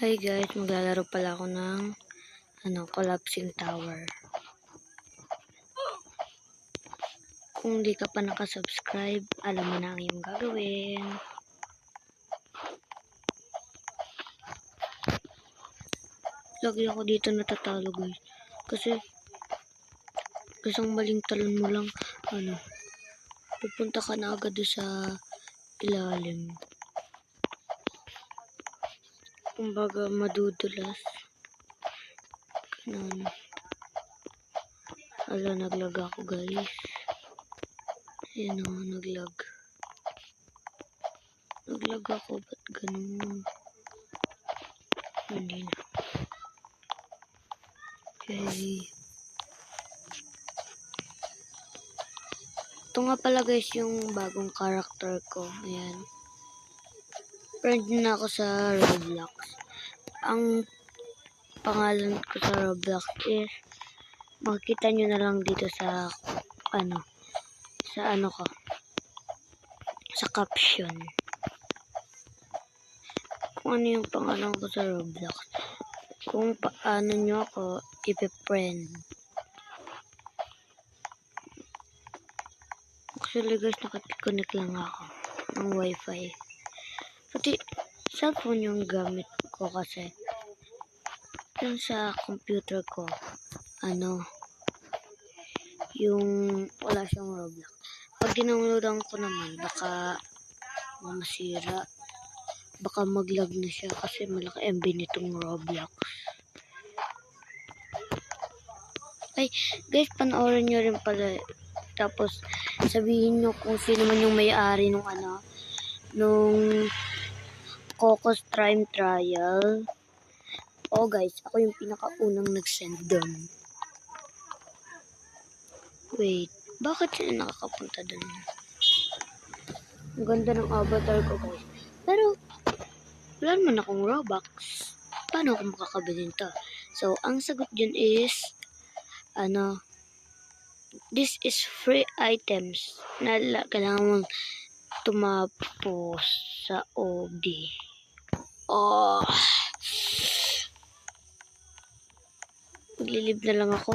Hi guys, maglalaro pala ako ng collapsing tower. Kung di ka pa nakasubscribe, alam mo na ang iyong gagawin. Lagi ako dito natatalo guys. Kasi isang maling talon mo lang, pupunta ka na agad sa ilalim. Kumbaga madudulas. Ganun. Ala, naglag ako guys. Ayan o, naglag. Naglag ako, ba't ganun? Hindi na. Okay. Ito nga pala guys yung bagong character ko. Ayan. Friend na ako sa Roblox. Ang pangalan ko sa Roblox is, makikita nyo na lang dito sa sa caption. Kung ano yung pangalan ko sa Roblox. Kung paano nyo ako ipi-friend. Actually guys, nakapiconnect lang ako ng wifi. Pati cellphone yung gamit ko kasi. Yung sa computer ko, yung wala siyang Roblox. Pag ginawaloadan ko naman, baka masira. Baka maglag na siya kasi malaki MB nitong Roblox. Ay, guys, panoorin nyo rin pala. Tapos, sabihin nyo kung sino man yung may-ari nung nung Cocos Time Trial. Oh guys, ako yung pinakaunang nag-send doon. Wait, bakit sila nakakapunta doon? Ang ganda ng avatar ko guys. Pero, wala naman akong Robux. Paano ako makakabili nito? So, ang sagot dyan is, this is free items na kailangan mong tumapos sa OB. Oh, maglilib na lang ako.